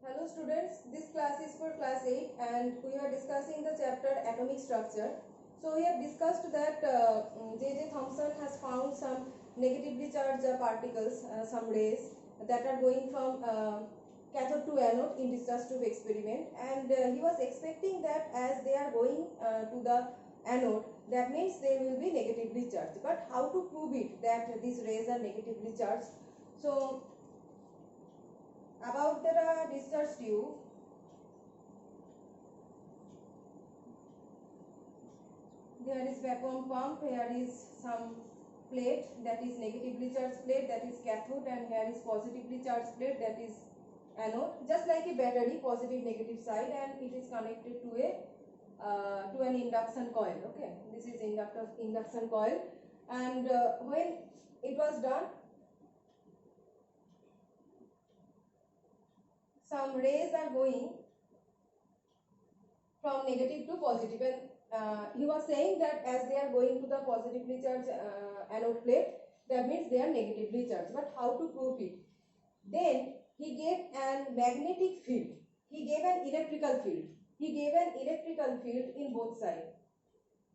Hello students, this class is for class 8 and we are discussing the chapter atomic structure. So we have discussed that J.J. Thomson has found some negatively charged particles, some rays that are going from cathode to anode in discharge tube experiment, and he was expecting that as they are going to the anode, that means they will be negatively charged. But how to prove it that these rays are negatively charged? So about the discharge tube, there is vacuum pump, here is some plate that is negatively charged plate, that is cathode, and here is positively charged plate, that is anode, just like a battery, positive negative side, and it is connected to a to an induction coil. Okay, this is induction coil, and when it was done, some rays are going from negative to positive, and he was saying that as they are going to the positively charged anode plate, that means they are negatively charged. But how to prove it? Then he gave an magnetic field, he gave an electrical field, he gave an electrical field in both sides,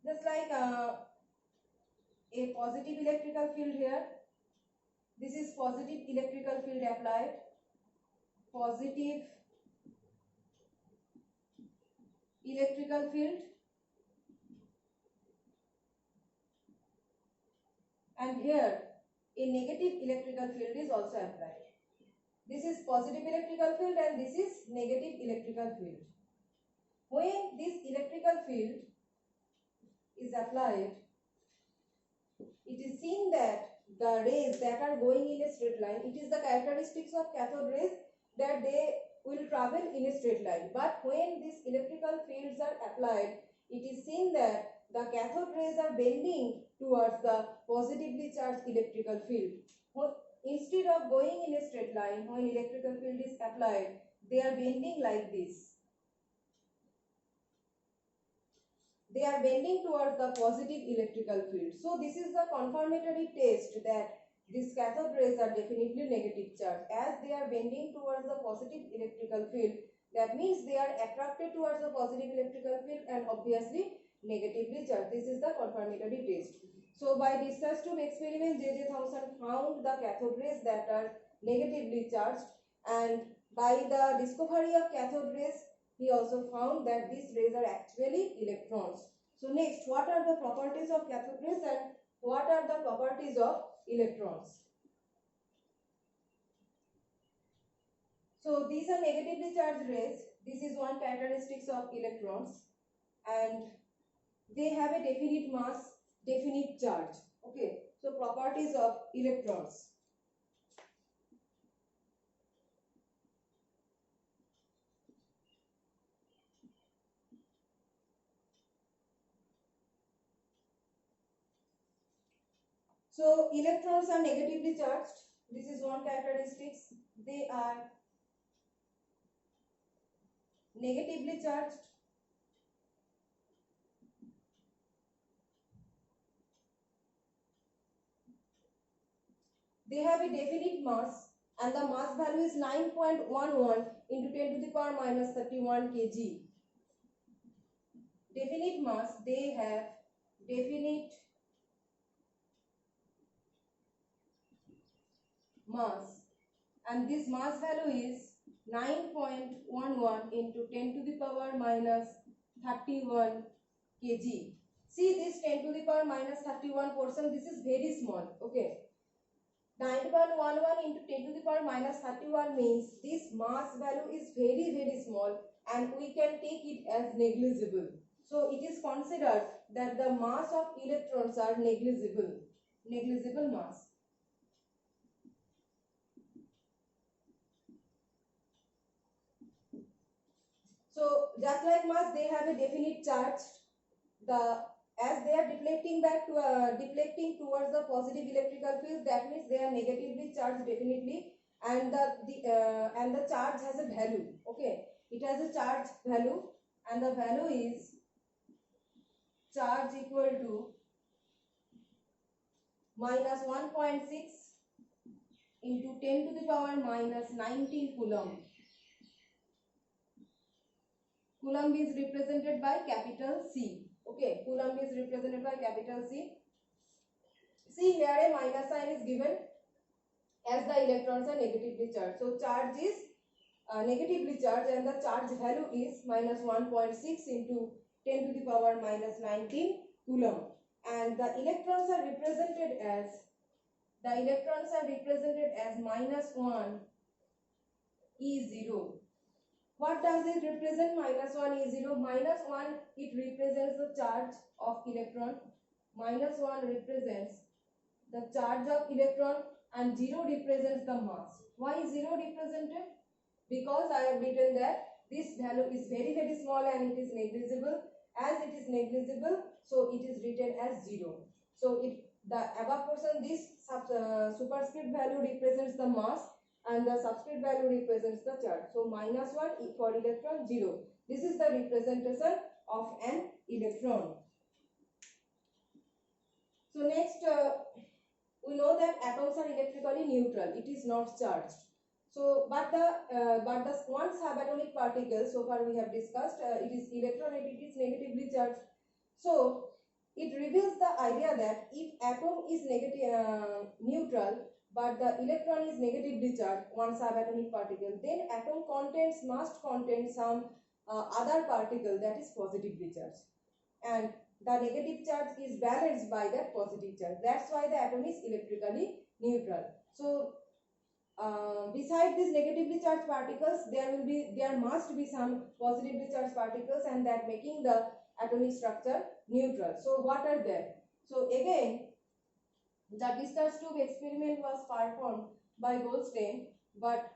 just like a positive electrical field here. This is positive electrical field applied, positive electrical field, and here a negative electrical field is also applied. This is positive electrical field and this is negative electrical field. When this electrical field is applied, it is seen that the rays that are going in a straight line, it is the characteristics of cathode rays that they will travel in a straight line. But when these electrical fields are applied, it is seen that the cathode rays are bending towards the positively charged electrical field. Instead of going in a straight line, when electrical field is applied, they are bending like this. They are bending towards the positive electrical field. So this is the confirmatory test that these cathode rays are definitely negative charge. As they are bending towards the positive electrical field, that means they are attracted towards the positive electrical field and obviously negatively charged. This is the confirmatory test. So by discharge tube experiment, J.J. Thomson found the cathode rays that are negatively charged, and by the discovery of cathode rays, he also found that these rays are actually electrons. So next, what are the properties of cathode rays and what are the properties of electrons? So these are negatively charged rays. This is one characteristics of electrons, and they have a definite mass, definite charge. Okay, so properties of electrons. So electrons are negatively charged. This is one characteristics. They are negatively charged. They have a definite mass, and the mass value is 9.11 into 10 to the power minus 31 kg. Definite mass, they have definite mass, and this mass value is 9.11 into 10 to the power minus 31 kg. See this 10 to the power minus 31 portion, this is very small. Okay, 9.11 into 10 to the power minus 31 means this mass value is very small and we can take it as negligible. So it is considered that the mass of electrons are negligible mass. So just like mass, they have a definite charge. As they are deflecting back to deflecting towards the positive electrical field, that means they are negatively charged definitely, and the charge has a value. Okay, it has a charge value, and the value is charge equal to minus 1.6 into 10 to the power minus 19 coulomb. Coulomb is represented by capital C. Okay, Coulomb is represented by capital C. See here a minus sign is given as the electrons are negatively charged. So charge is negatively charged and the charge value is minus 1.6 into 10 to the power minus 19 Coulomb. And the electrons are represented as minus 1 E0. What does it represent? Minus 1 E0. Minus 1, it represents the charge of electron. Minus 1 represents the charge of electron and 0 represents the mass. Why is 0 represented? Because I have written that this value is very very small and it is negligible. As it is negligible, so it is written as 0. So if the above portion, this superscript value represents the mass and the subscript value represents the charge. So minus 1 for electron, 0. This is the representation of an electron. So next, we know that atoms are electrically neutral. It is not charged. So, but the one subatomic particle, so far we have discussed, it is electron and it is negatively charged. So, it reveals the idea that if atom is neutral, but the electron is negatively charged, one subatomic particle, then atom must contain some other particle that is positively charged, and the negative charge is balanced by that positive charge. That's why the atom is electrically neutral. So beside these negatively charged particles, there must be some positively charged particles, and that making the atomic structure neutral. So what are they? So again, the discharge tube experiment was performed by Goldstein, but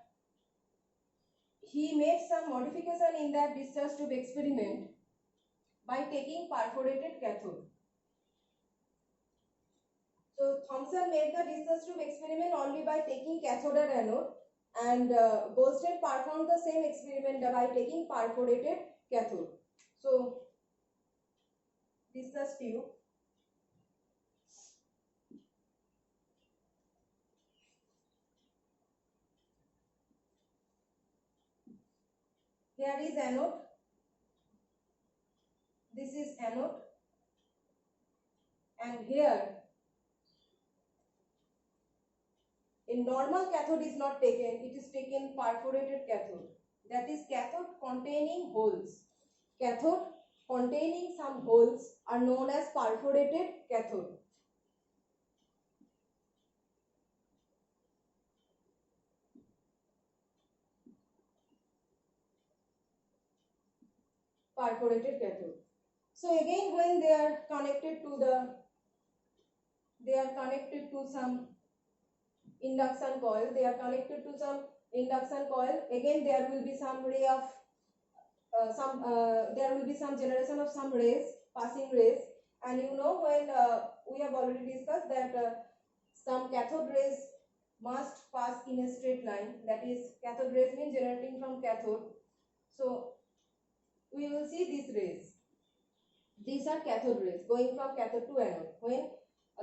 he made some modification in that discharge tube experiment by taking perforated cathode. So Thomson made the discharge tube experiment only by taking cathode and anode, and Goldstein performed the same experiment by taking perforated cathode. So discharge tube. There is anode. This is anode, and here in normal cathode is not taken, it is taken perforated cathode. That is cathode containing holes. Cathode containing some holes are known as perforated cathode. Perforated cathode. So again, when they are connected to some induction coil, again there will be some ray of there will be some generation of some rays, passing rays, and you know, when we have already discussed that some cathode rays must pass in a straight line, that is cathode rays means generating from cathode. So we will see these rays. These are cathode rays going from cathode to anode when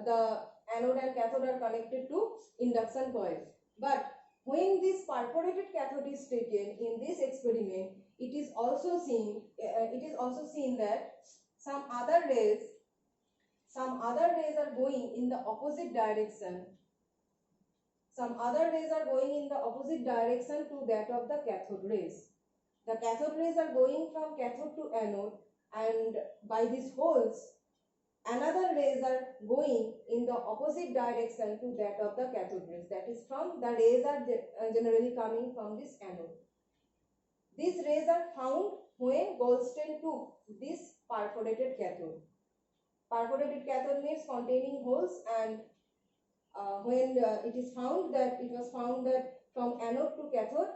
the anode and cathode are connected to induction coil. But when this perforated cathode is taken in this experiment, it is also seen that some other rays are going in the opposite direction. Some other rays are going in the opposite direction to that of the cathode rays. The cathode rays are going from cathode to anode, and by these holes, another rays are going in the opposite direction to that of the cathode rays. That is, from the rays are generally coming from this anode. These rays are found when Goldstein took this perforated cathode. Perforated cathode means containing holes, and when it was found that from anode to cathode,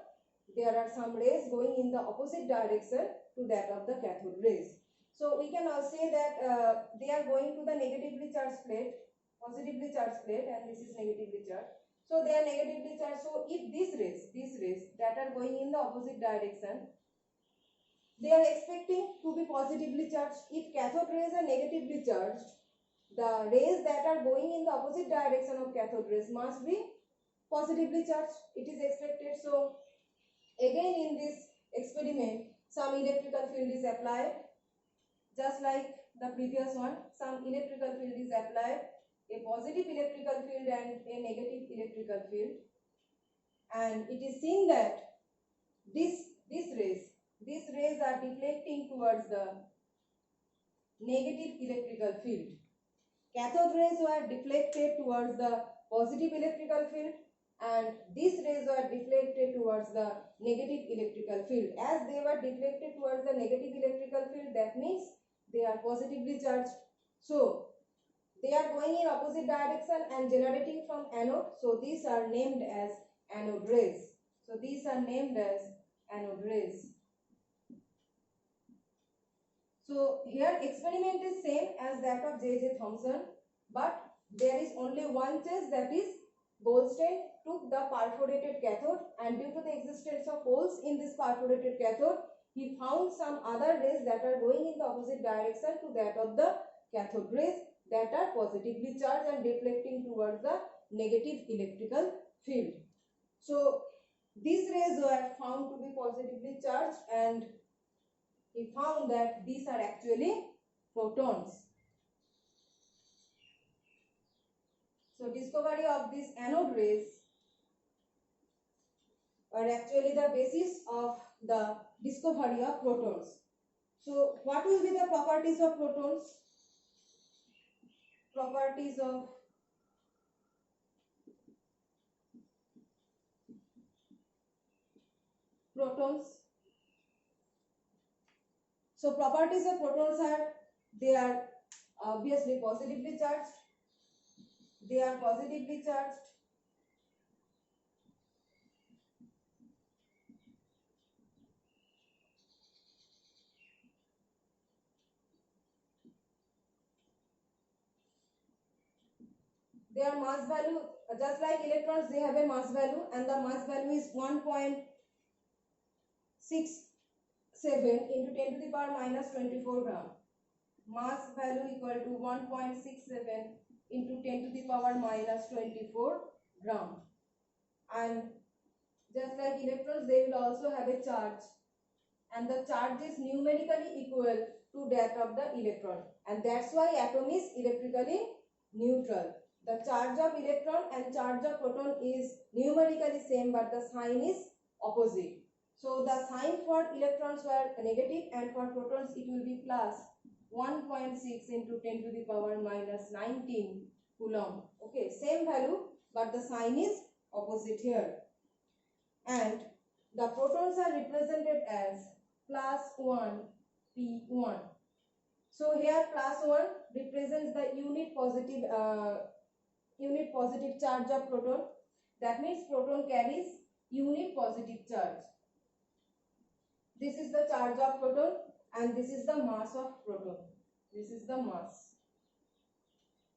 there are some rays going in the opposite direction to that of the cathode rays. So we can also say that they are going to the negatively charged plate, positively charged plate, and this is negatively charged. So they are negatively charged. So if these rays that are going in the opposite direction, they are expecting to be positively charged. If cathode rays are negatively charged, the rays that are going in the opposite direction of cathode rays must be positively charged. It is expected. So again, in this experiment, some electrical field is applied, just like the previous one. Some electrical field is applied, a positive electrical field and a negative electrical field, and it is seen that these rays are deflecting towards the negative electrical field. Cathode rays were deflected towards the positive electrical field, and these rays were deflected towards the negative electrical field. As they were deflected towards the negative electrical field, that means they are positively charged. So they are going in opposite direction and generating from anode. So these are named as anode rays. So these are named as anode rays. So here experiment is same as that of J.J. Thomson, but there is only one change, that is Goldstein took the perforated cathode, and due to the existence of holes in this perforated cathode, he found some other rays that are going in the opposite direction to that of the cathode rays, that are positively charged and deflecting towards the negative electrical field. So these rays were found to be positively charged, and he found that these are actually protons. So discovery of these anode rays are actually the basis of the discovery of protons. So what will be the properties of protons? Properties of protons. So properties of protons are, they are obviously positively charged. They are positively charged. Their mass value, just like electrons, they have a mass value, and the mass value is 1.67 into 10 to the power minus 24 gram. Mass value equal to 1.67 into 10 to the power minus 24 gram. And just like electrons, they will also have a charge, and the charge is numerically equal to that of the electron, and that's why atom is electrically neutral. The charge of electron and charge of proton is numerically same, but the sign is opposite. So the sign for electrons were negative, and for protons it will be plus 1.6 into 10 to the power minus 19 coulomb. Okay, same value, but the sign is opposite here. And the protons are represented as plus 1 P1. So here plus 1 represents the unit positive charge of proton. That means proton carries unit positive charge. This is the charge of proton, and this is the mass of proton. This is the mass.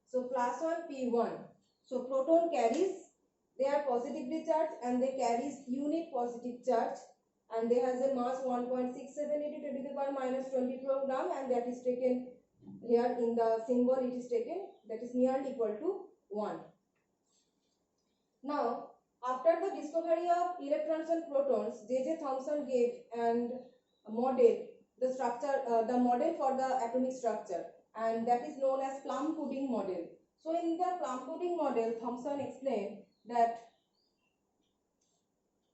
So plus 1 P1. So proton carries, they are positively charged and they carries unit positive charge, and they has a mass 1.67 into 10 to the power minus 24 gram, and that is taken here in the symbol, it is taken, that is nearly equal to 1. Now, after the discovery of electrons and protons, J.J. Thomson gave and model the structure, the model for the atomic structure, and that is known as plum pudding model. So in the plum pudding model, Thomson explained that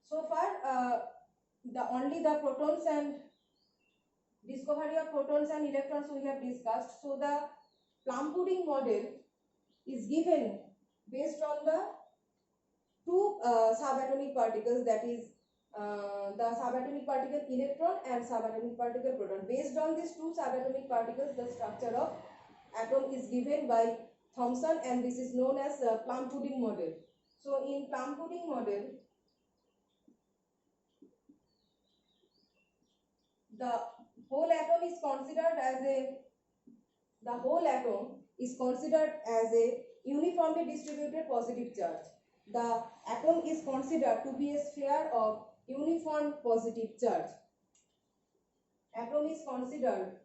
so far only the protons and discovery of protons and electrons we have discussed. So the plum pudding model is given based on the two subatomic particles, that is the subatomic particle electron and subatomic particle proton. Based on these two subatomic particles, the structure of atom is given by Thomson, and this is known as plum pudding model. So in plum pudding model, the whole atom is considered as a uniformly distributed positive charge. The atom is considered to be a sphere of uniform positive charge. Atom is considered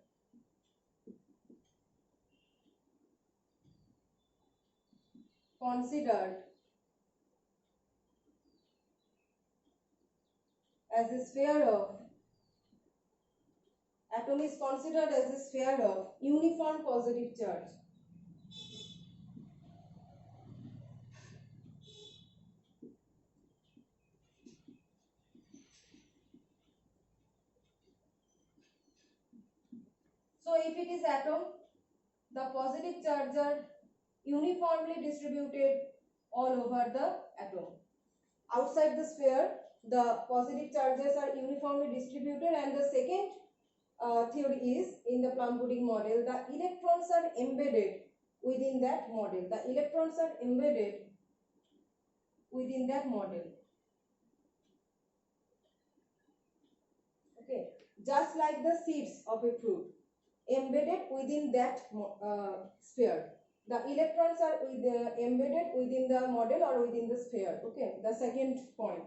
as a sphere of atom is considered as a sphere of uniform positive charge. So if it is atom, the positive charges are uniformly distributed all over the atom. Outside the sphere, the positive charges are uniformly distributed, and the second theory is, in the plum pudding model, the electrons are embedded within that model. The electrons are embedded within that model. Okay, just like the seeds of a fruit embedded within that sphere. The electrons are embedded within the model or within the sphere. Okay, the second point.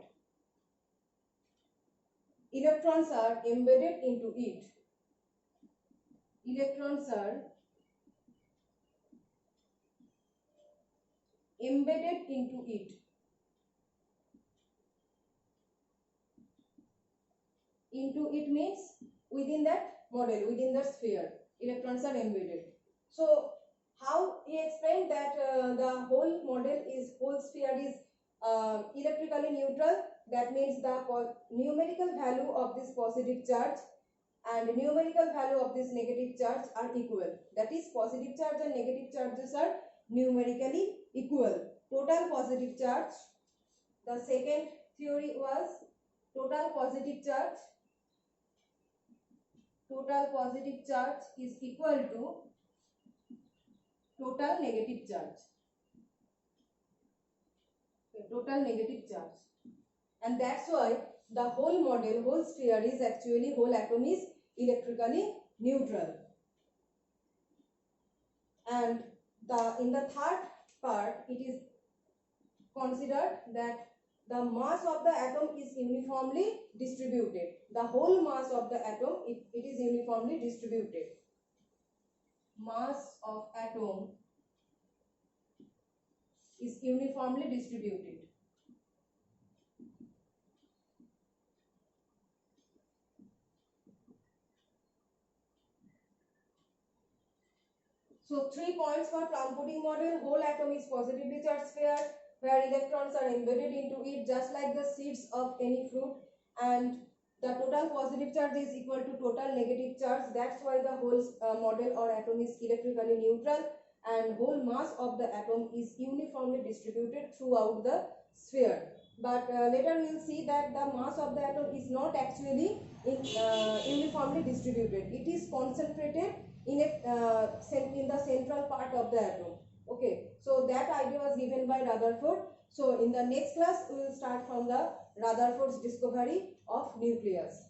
Electrons are embedded into it. Electrons are embedded into it. Into it means within that model, within the sphere, electrons are embedded. So how he explained that the whole model is, whole sphere is electrically neutral. That means the numerical value of this positive charge and numerical value of this negative charge are equal. That is, positive charge and negative charges are numerically equal. Total positive charge, the second theory was total positive charge. Total positive charge is equal to total negative charge. Okay, total negative charge. And that's why the whole model, whole sphere is actually, whole atom is electrically neutral. And in the third part, it is considered that the mass of the atom is uniformly distributed. The whole mass of the atom, it is uniformly distributed. Mass of atom is uniformly distributed. So 3 points for plum pudding model. Whole atom is positively charged sphere where electrons are embedded into it just like the seeds of any fruit, and the total positive charge is equal to total negative charge. That's why the whole model or atom is electrically neutral, and whole mass of the atom is uniformly distributed throughout the sphere. But later we will see that the mass of the atom is not actually uniformly distributed. It is concentrated in the central part of the atom. Okay, so that idea was given by Rutherford. So in the next class we will start from the Rutherford's discovery of nucleus.